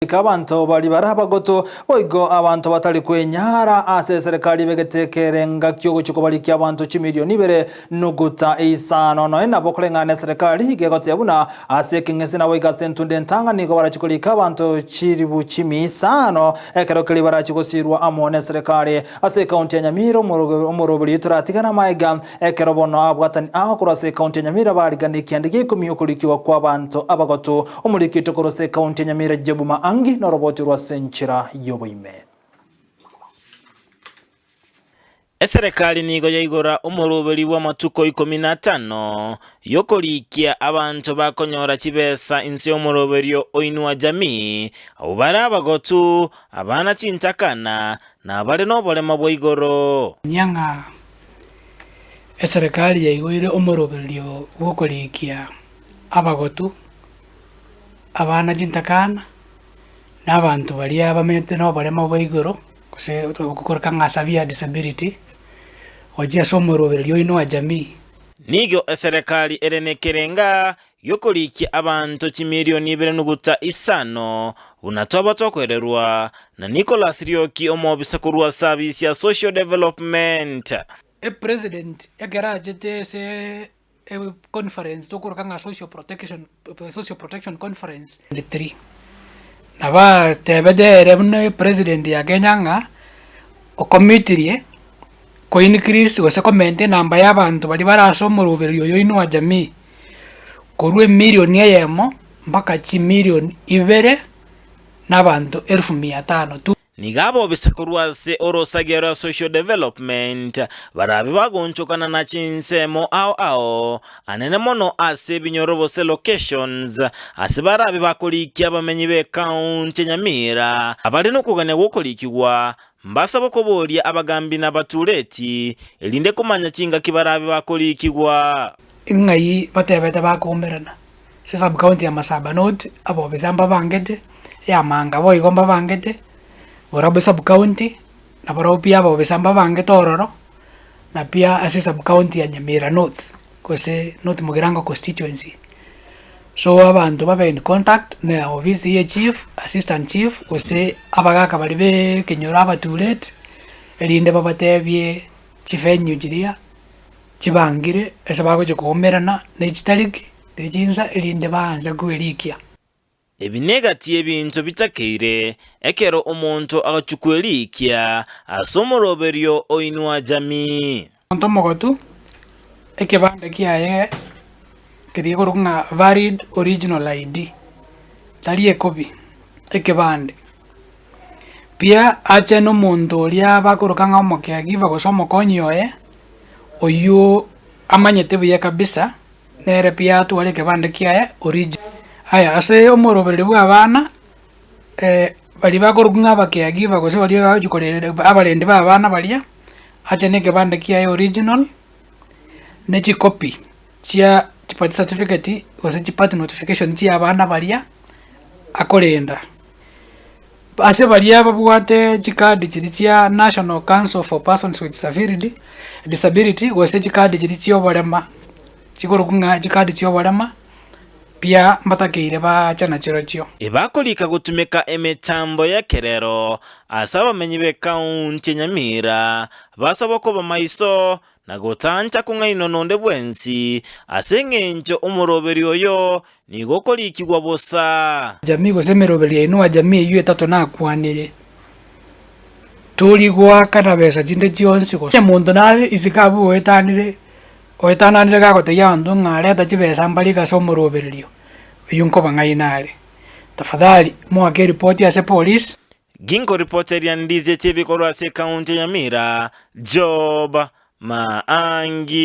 Abantu bali barabagoto oigo abantu batali kwenyara ase serikali begetekerenga kyogo balikia abantu chimilioni bere nuguta isano no enabo kulengana serikali igegote yabuna ase kingese na waiga sentunde ntanga nigo barachikulika abantu chiribu chimi isano ekero kali barachigosirwa amone serikali ase county ya Nyamira umurobuli turatigana maiga ekero bono abwatani aho kurase county ya Nyamira bariganikia ndigi kumiyukulikiwa kwa abantu abagoto umulikito kurase county ya Nyamira jebuma angi na roboti rwa senchira yoboime. Eserikali nigo yaigora umurubeli wa matuko 15 yokolikia abantu bakonyora chibesa insi umurubeli oinua jamii ubara abagotu abana chintakana na abale nobolema bwoigoro nyanga eserikali yaigore umurubeli wokolikia abagotu abana chintakana n'abantu bali abamete no barema bwigoro kuse gukorka ngasabia disability ojia somorobero ino jamii nigo eserikali erenekerenga yokolikia abantu chimilioni 2.5 unatoba tokwererwa na Nicholas Rioki omobisa kurwa service ya social development president yagarajete se conference tokorka nga social protection conference 3 Naba tebede mune president ya Kenya nga okomitirie ko increase wase kommente namba y'abantu bali barasoma urubero yoino jamii korwe milioni yemo mpaka chi milioni 2 n'abantu 1500 tu nigabo bisakurwase orosagera social development barabi bagonchokana na chinsemo ao anene mono ase binyorobose locations ase barabi bakolikia abamenyi be county Nyamira abali nokuganya gukolikiwa mbasa bokoboria abagambi n'abatuleti elinde kumanya chinga kibarabi bakolikigwa ingai batebete bakomberana se sub county ya Masaba North abo bezamba bangete ya manga boy gomba bangete Warabu sub county na warabu pia babesamba bange tororo na pia ase sub county ya Nyamira North kose North Mugirango constituency so abantu babe in contact na office ya chief assistant chief kose abagaka balibe kenyora abatulet elinde babatebye chifenyu jiria chibangire ese bago chikomerana ne chitaliki de jinza elinde baanza kuelikia ebinegati ebintu bitakeire ekero omuntu agachukwelikia asomoroberio oinua jamii ontomogotu ekebande kiaye kirigoruga valid original ID talie copy ekebande pia ache no muntu ria bakorokanga omokeagiva gosoma konyoe oyu amanyete buye kabisa nere pia tuwale kebande kiaye original Aya ase omorobere bwa abana bali bakoruga bakeagiva gose bali bajukorere abalende ba abana balia acha ne kebande kia original ne chi copy chia birth certificate gose chi birth notification chia abana balia akorenda ase balia babwate chikadi chiri chia National Council for Persons with Disability gose chikadi chiri chio barema chikoruga chikadi chio barema pia mbatakeire ba chana chirochio ebakolika gutumika emetambo ya kerero asaba menyi be county Nyamira basaba ko bamaiso na gotancha kungaino nonde bwensi asengenjo umuroberi oyo nigokolikigwa bosa jamii gosemeroberi ino jamii yu etato na kwanire tuligwa kana besa jinde chionsi go muntu nale isikabu wetanire oetananire gagote yandu ngare tachibesa mbali gasomoroberio yunko bangainale tafadhali mwake report ya police ginko reporter ya Ndize TV korwa se county Nyamira Job Maangi.